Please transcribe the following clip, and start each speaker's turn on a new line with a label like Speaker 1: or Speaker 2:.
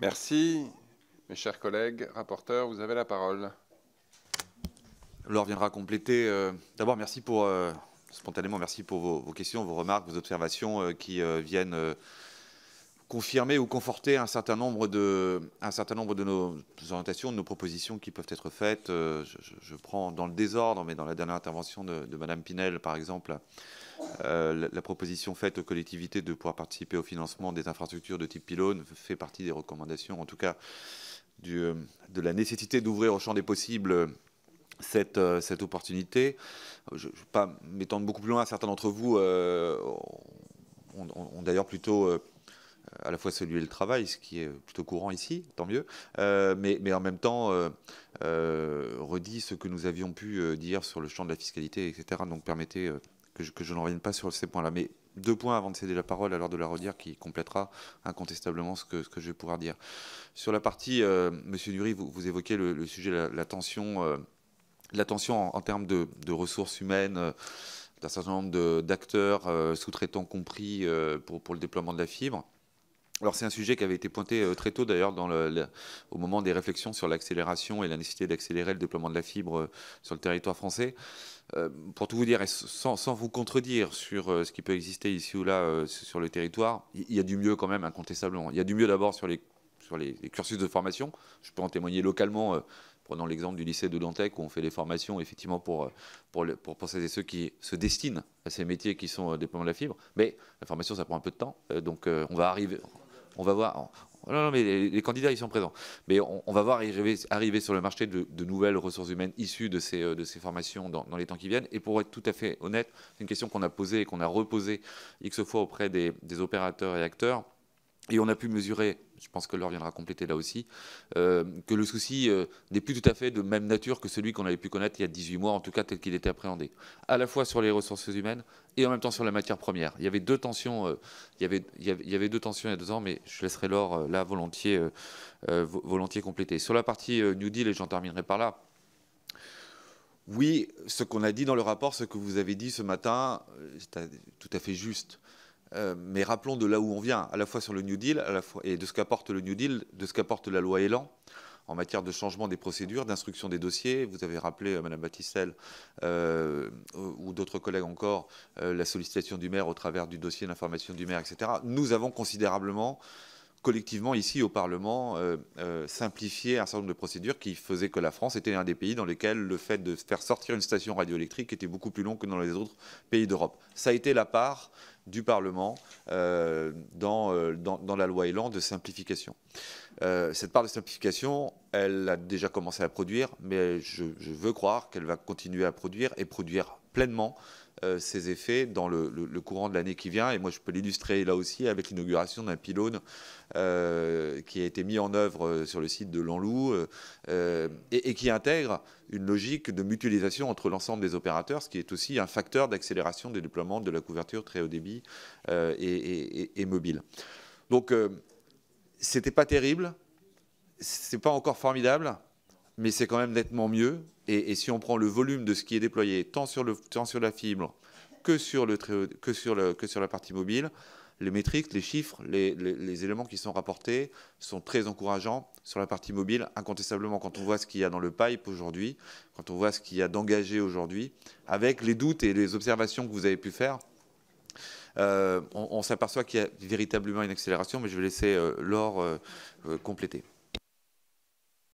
Speaker 1: Merci. Mes chers collègues, rapporteurs, vous avez la parole.
Speaker 2: Laure viendra compléter. D'abord, merci pour, spontanément, merci pour vos questions, vos remarques, vos observations qui viennent confirmer ou conforter un certain nombre de nos orientations, de nos propositions qui peuvent être faites. Je prends dans le désordre, mais dans la dernière intervention de Madame Pinel, par exemple, la proposition faite aux collectivités de pouvoir participer au financement des infrastructures de type pylône fait partie des recommandations, en tout cas de la nécessité d'ouvrir au champ des possibles cette opportunité. Je ne vais pas m'étendre beaucoup plus loin. Certains d'entre vous ont d'ailleurs plutôt à la fois salué le travail, ce qui est plutôt courant ici, tant mieux, mais en même temps redit ce que nous avions pu dire sur le champ de la fiscalité, etc. Donc permettez que je n'en revienne pas sur ces points-là. Mais deux points avant de céder la parole à l'heure de la redire qui complétera incontestablement ce que je vais pouvoir dire. Sur la partie, Monsieur Nury, vous évoquez le sujet de la tension. La tension en termes de ressources humaines, d'un certain nombre d'acteurs, sous-traitants compris, pour le déploiement de la fibre. Alors c'est un sujet qui avait été pointé très tôt d'ailleurs au moment des réflexions sur l'accélération et la nécessité d'accélérer le déploiement de la fibre sur le territoire français. Pour tout vous dire, et sans vous contredire sur ce qui peut exister ici ou là sur le territoire, il y a du mieux quand même incontestablement. Il y a du mieux d'abord sur les cursus de formation. Je peux en témoigner localement. Prenons l'exemple du lycée de Dantec où on fait des formations effectivement pour celles et ceux qui se destinent à ces métiers qui sont déploiement de la fibre. Mais la formation, ça prend un peu de temps. Donc on va arriver, on va voir. Non, mais les candidats, ils sont présents. Mais on va voir arriver sur le marché de nouvelles ressources humaines issues de ces formations dans les temps qui viennent. Et pour être tout à fait honnête, c'est une question qu'on a posée et qu'on a reposée X fois auprès des opérateurs et acteurs. Et on a pu mesurer, je pense que Laure viendra compléter là aussi, que le souci n'est plus tout à fait de même nature que celui qu'on avait pu connaître il y a 18 mois, en tout cas tel qu'il était appréhendé. À la fois sur les ressources humaines et en même temps sur la matière première. Il y avait deux tensions, il y avait deux tensions il y a 2 ans, mais je laisserai Laure là volontiers compléter. Sur la partie New Deal, et j'en terminerai par là, oui, ce qu'on a dit dans le rapport, ce que vous avez dit ce matin, c'est tout à fait juste. Mais rappelons de là où on vient, à la fois sur le New Deal, et de ce qu'apporte le New Deal, de ce qu'apporte la loi Elan en matière de changement des procédures, d'instruction des dossiers. Vous avez rappelé, Madame Battistel, ou d'autres collègues encore, la sollicitation du maire au travers du dossier d'information du maire, etc. Nous avons considérablement, collectivement, ici au Parlement, simplifié un certain nombre de procédures qui faisaient que la France était un des pays dans lesquels le fait de faire sortir une station radioélectrique était beaucoup plus long que dans les autres pays d'Europe. Ça a été la part du Parlement dans la loi Elan de simplification. Cette part de simplification, elle a déjà commencé à produire, mais je veux croire qu'elle va continuer à produire et produire pleinement ses effets dans le courant de l'année qui vient. Et moi, je peux l'illustrer là aussi avec l'inauguration d'un pylône qui a été mis en œuvre sur le site de Lanlou et qui intègre une logique de mutualisation entre l'ensemble des opérateurs, ce qui est aussi un facteur d'accélération des déploiements de la couverture très haut débit et mobile. Donc, c'était pas terrible, c'est pas encore formidable, mais c'est quand même nettement mieux. Et si on prend le volume de ce qui est déployé, tant sur la fibre que sur la partie mobile, les métriques, les chiffres, les éléments qui sont rapportés sont très encourageants sur la partie mobile, incontestablement, quand on voit ce qu'il y a dans le pipe aujourd'hui, quand on voit ce qu'il y a d'engagé aujourd'hui, avec les doutes et les observations que vous avez pu faire. On s'aperçoit qu'il y a véritablement une accélération, mais je vais laisser Laure compléter.